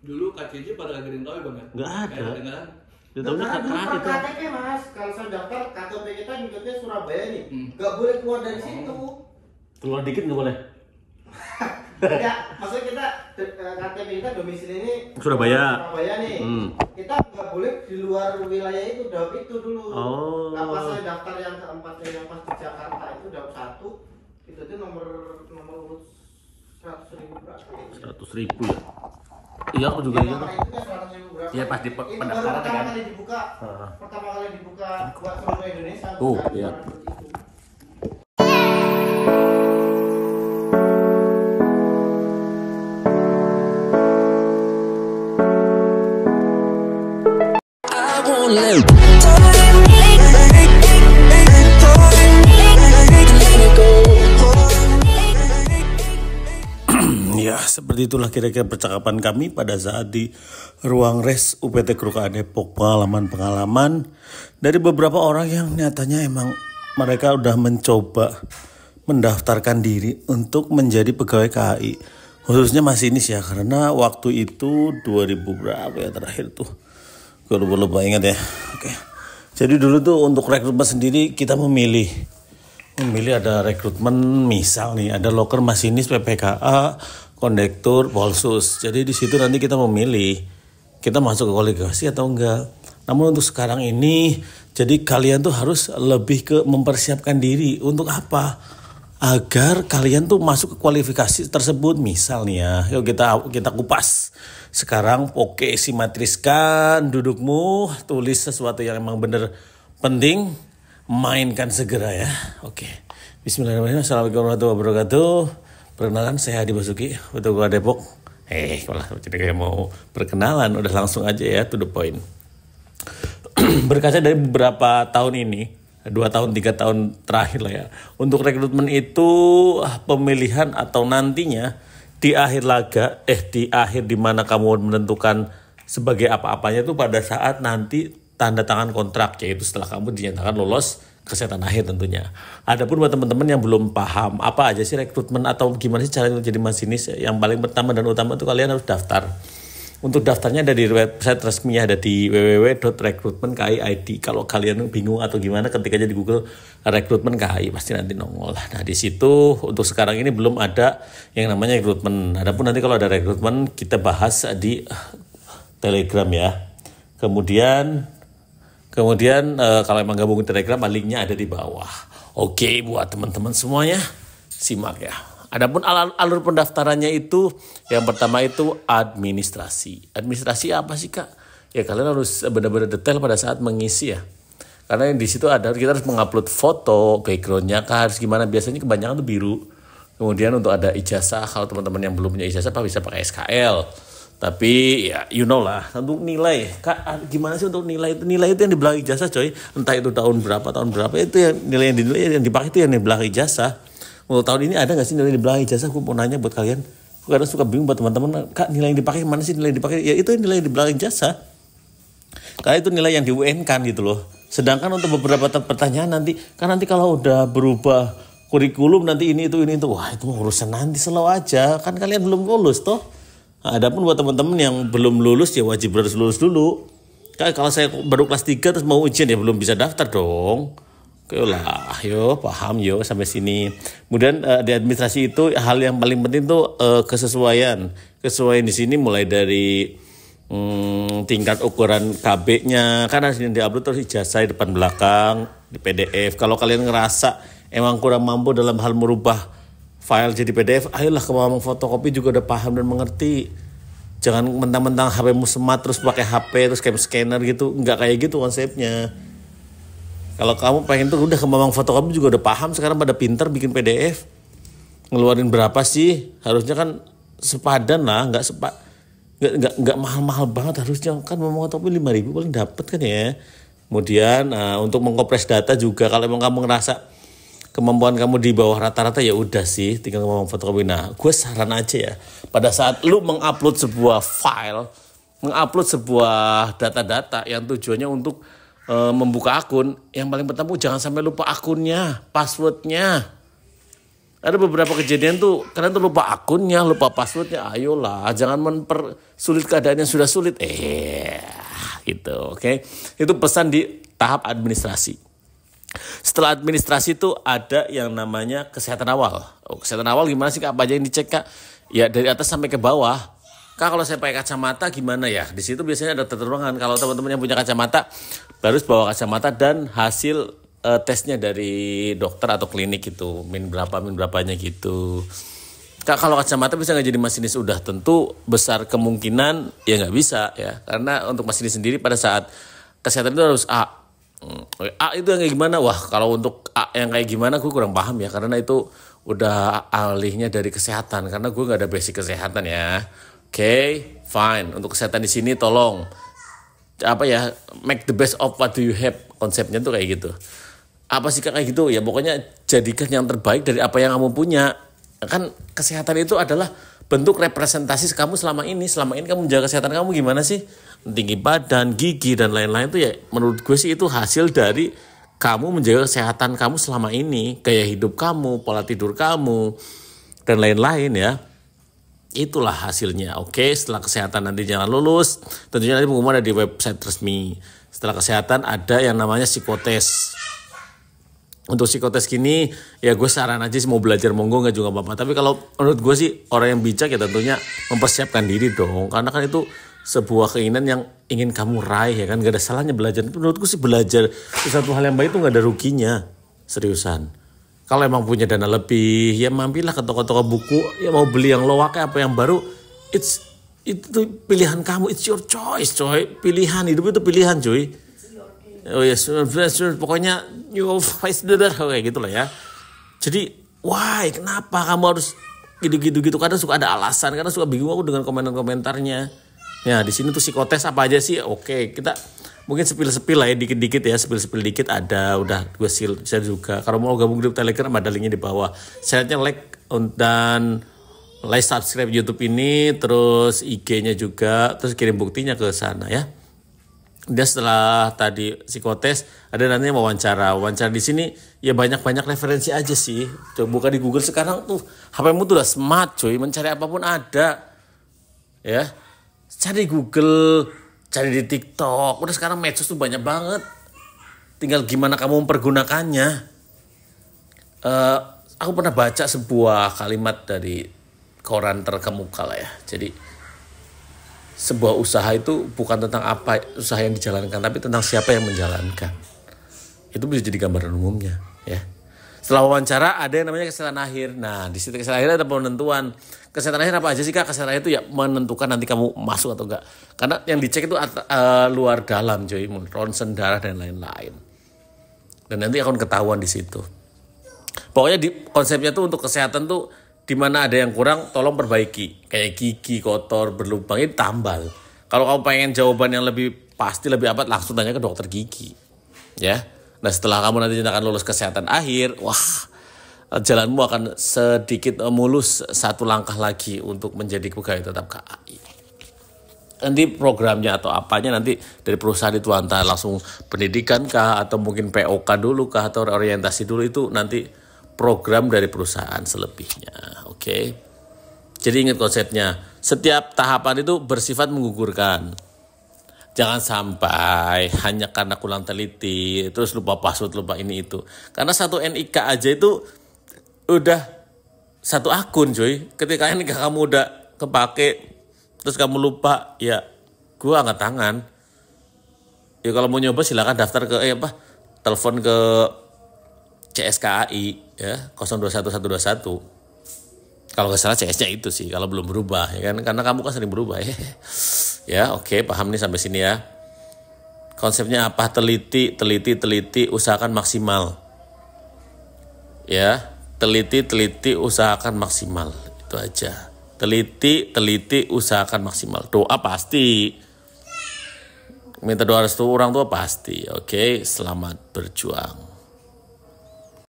Dulu KCJ pada kagak tahu ya bang ya? Nggak ada. Kedengeran. Itu Karena dulu KTP. KTP mas, kalau saya daftar KTP kita ngikutnya Surabaya nih, nggak boleh keluar dari situ. Keluar dikit nggak boleh. Ya, maksudnya kita KTP kita domisili ini Surabaya. Surabaya nih. Kita nggak boleh di luar wilayah itu, dap itu dulu. Oh. Nah, pas saya daftar yang keempatnya yang pas di Jakarta itu dap 1, itu tuh nomor 100.000 berapa? 100.000 ya. Iya aku juga Iya, ingat. nomor itu kan 100.000 berapa? Iya, pas di Ini baru pendaftaran pertama kan. kali dibuka. Pertama kali dibuka buat seluruh Indonesia. Oh, bukan iya. cuma itu. Ya, seperti itulah kira-kira percakapan kami pada saat di ruang res UPT Kruka Depok. Pengalaman-pengalaman dari beberapa orang yang nyatanya emang mereka udah mencoba mendaftarkan diri untuk menjadi pegawai KAI. Khususnya masinis ya, karena waktu itu 2000 berapa ya terakhir tuh. Gue lupa ingat ya. Oke. Jadi dulu tuh untuk rekrutmen sendiri kita memilih ada rekrutmen, misal nih ada loker masinis PPKA, kondektur, polsus. Jadi di situ nanti kita memilih kita masuk ke kualifikasi atau enggak. Namun untuk sekarang ini jadi kalian tuh harus lebih ke mempersiapkan diri untuk apa? Agar kalian tuh masuk ke kualifikasi tersebut. Misal nih ya, yuk kita kupas. Sekarang oke, simetriskan dudukmu, tulis sesuatu yang emang bener penting, mainkan segera ya. Oke. Bismillahirrahmanirrahim. Assalamualaikum warahmatullahi wabarakatuh. Perkenalan, saya Hadi Basuki, Kota Depok. Malah jadi kayak mau perkenalan, udah langsung aja ya, to the point. Berkaca dari beberapa tahun ini, 2 tahun 3 tahun terakhir lah ya, untuk rekrutmen itu pemilihan atau nantinya di akhir laga, di akhir dimana kamu menentukan sebagai apa-apanya itu pada saat nanti tanda tangan kontrak, yaitu setelah kamu dinyatakan lolos kesehatan akhir tentunya. Adapun buat teman-teman yang belum paham apa aja sih rekrutmen atau gimana sih cara jadi masinis, yang paling pertama dan utama itu kalian harus daftar. Untuk daftarnya ada di website resminya, ada di www.rekrutmenkai.id. Kalau kalian bingung atau gimana, ketik aja di Google rekrutmen KAI pasti nanti nongol. Nah di situ untuk sekarang ini belum ada yang namanya rekrutmen. Adapun nanti kalau ada rekrutmen kita bahas di Telegram ya. Kemudian kalau emang gabung Telegram, linknya ada di bawah. Oke, buat teman-teman semuanya simak ya. Adapun alur pendaftarannya itu yang pertama itu administrasi. Administrasi apa sih Kak? Ya kalian harus benar-benar detail pada saat mengisi ya. Karena di situ kita harus mengupload foto, backgroundnya Kak harus gimana. Biasanya kebanyakan tuh biru. Kemudian untuk ada ijazah, kalau teman-teman yang belum punya ijazah bisa pakai SKL. Tapi ya you know lah, untuk nilai Kak gimana sih untuk nilai itu? Nilai itu yang di belakang ijazah coy. Entah itu tahun berapa itu yang nilai yang dipakai itu yang di belakang ijazah. Untuk tahun ini ada nggak sih nilai di belakang ijazah? Aku mau nanya buat kalian. Aku kadang suka bingung buat teman-teman. Kak nilai yang dipakai mana sih nilai yang dipakai? Ya itu nilai di belakang ijazah. Karena itu nilai yang di UN kan gitu loh. Sedangkan untuk beberapa pertanyaan nanti, kan nanti kalau udah berubah kurikulum nanti ini itu, wah itu urusan nanti slow aja. Kan kalian belum lulus toh. Nah, adapun buat teman-teman yang belum lulus ya wajib harus lulus dulu. Kan kalau saya baru kelas 3 terus mau ujian ya belum bisa daftar dong. Oke lah, paham sampai sini. Kemudian di administrasi itu hal yang paling penting tuh kesesuaian. Kesesuaian di sini mulai dari tingkat ukuran KB-nya, kan harus diupload terus ijazah di depan belakang di PDF. Kalau kalian ngerasa emang kurang mampu dalam hal merubah file jadi PDF, ayolah kemampuan fotokopi juga udah paham dan mengerti. Jangan mentang-mentang HP-mu smart terus pakai HP terus kayak scanner gitu, nggak kayak gitu konsepnya. Kalau kamu pengen tuh udah kemampuan fotokopi juga udah paham, sekarang pada pinter bikin PDF. Ngeluarin berapa sih? Harusnya kan sepadan lah, nggak mahal-mahal banget harusnya kan. Kemampuan fotokopi 5.000 paling dapat kan ya. Kemudian untuk mengkompres data juga, kalau emang kamu ngerasa kemampuan kamu di bawah rata-rata ya udah sih tinggal kemampuan fotokopi. Nah, gue saran aja ya, pada saat lu mengupload sebuah file, mengupload sebuah data-data yang tujuannya untuk membuka akun, yang paling pertama jangan sampai lupa akunnya, passwordnya. Ada beberapa kejadian tuh kalian tuh lupa akunnya, lupa passwordnya. Ayolah, jangan mempersulit keadaan yang sudah sulit. Gitu, oke. Itu pesan di tahap administrasi. Setelah administrasi itu ada yang namanya kesehatan awal. Kesehatan awal gimana sih Kak? Apa aja yang dicek Kak? Ya dari atas sampai ke bawah. Kak kalau saya pakai kacamata gimana ya? Di situ biasanya ada terturangan. Kalau teman-teman yang punya kacamata harus bawa kacamata dan hasil tesnya dari dokter atau klinik itu min berapanya gitu. Kak kalau kacamata bisa nggak jadi masinis? Udah tentu besar kemungkinan ya nggak bisa ya, karena untuk masinis sendiri pada saat kesehatan itu harus A. A itu yang kayak gimana? Wah kalau untuk A yang kayak gimana gue kurang paham ya, karena itu udah alihnya dari kesehatan, karena gue nggak ada basic kesehatan ya. Oke, fine. Untuk kesehatan di sini tolong make the best of what do you have, konsepnya tuh kayak gitu. Apa sih kayak gitu ya, pokoknya jadikan yang terbaik dari apa yang kamu punya. Kan kesehatan itu adalah bentuk representasi kamu selama ini kamu menjaga kesehatan kamu gimana sih, tinggi badan, gigi dan lain-lain tuh ya menurut gue sih itu hasil dari kamu menjaga kesehatan kamu selama ini, gaya hidup kamu, pola tidur kamu dan lain-lain ya. Itulah hasilnya. Oke, setelah kesehatan nanti jangan lulus, tentunya nanti pengumuman ada di website resmi. Setelah kesehatan ada yang namanya psikotes. Untuk psikotes gini ya gue saran aja sih, mau belajar monggo nggak juga apa-apa. Tapi kalau menurut gue sih orang yang bijak ya tentunya mempersiapkan diri dong. Karena kan itu sebuah keinginan yang ingin kamu raih ya kan. Gak ada salahnya belajar. Menurut gue sih belajar itu satu hal yang baik, itu gak ada ruginya. Seriusan. Kalau emang punya dana lebih ya mampirlah ke toko-toko buku. Ya mau beli yang loak apa yang baru. Itu pilihan kamu. It's your choice coy. Pilihan hidup itu pilihan coy. Oh yes, pokoknya you face the door kayak gitu lah ya. Jadi, why? Kenapa kamu harus gitu? Kadang suka ada alasan, kadang suka bingung aku dengan komentarnya. Ya di sini tuh psikotes apa aja sih? Oke, kita mungkin sepil-sepil lah ya, dikit-dikit ya, sepil-sepil dikit ada. Udah gue share juga. Kalau mau gabung di Telegram ada linknya di bawah. Syaratnya like dan like subscribe YouTube ini, terus IG-nya juga, terus kirim buktinya ke sana ya. Dan setelah tadi psikotes ada nanti wawancara di sini ya banyak referensi aja sih. Coba buka di Google sekarang tuh, HP-mu tuh udah smart cuy, mencari apapun ada ya. Cari di Google, cari di TikTok, udah sekarang medsos tuh banyak banget, tinggal gimana kamu mempergunakannya. Aku pernah baca sebuah kalimat dari koran terkemuka lah ya. Jadi sebuah usaha itu bukan tentang apa usaha yang dijalankan, tapi tentang siapa yang menjalankan. Itu bisa jadi gambaran umumnya ya. Setelah wawancara ada yang namanya kesehatan akhir. Nah di situ kesehatan akhir ada penentuan. Kesehatan akhir apa aja sih Kak? Kesehatan akhir itu ya menentukan nanti kamu masuk atau enggak. Karena yang dicek itu luar dalam coy, ronsen darah dan lain-lain. Dan nanti akan ketahuan di situ. Pokoknya konsepnya tuh untuk kesehatan tuh di mana ada yang kurang tolong perbaiki, kayak gigi kotor berlubang itu tambal. Kalau kamu pengen jawaban yang lebih pasti, lebih abad, langsung tanya ke dokter gigi ya. Nah setelah kamu nanti akan lulus kesehatan akhir, wah jalanmu akan sedikit mulus satu langkah lagi untuk menjadi pegawai tetap KAI. Nanti programnya atau apanya nanti dari perusahaan itu antara langsung pendidikan kah atau mungkin POK dulu kah atau orientasi dulu, itu nanti program dari perusahaan selebihnya. Oke. Jadi ingat konsepnya, setiap tahapan itu bersifat menggugurkan. Jangan sampai hanya karena kurang teliti terus lupa password, lupa ini itu. Karena satu NIK aja itu udah satu akun cuy. Ketika NIK kamu udah kepake terus kamu lupa, ya gua angkat tangan. Ya kalau mau nyoba silakan daftar ke telepon ke CSKAI ya 021121. Kalau nggak salah CS-nya itu sih kalau belum berubah ya kan, karena kamu kan sering berubah ya. Ya oke, paham nih sampai sini ya. Konsepnya apa? Teliti, usahakan maksimal. Ya, teliti, usahakan maksimal. Itu aja. Teliti, usahakan maksimal. Doa pasti. Minta doa restu orang tua pasti. Oke, selamat berjuang.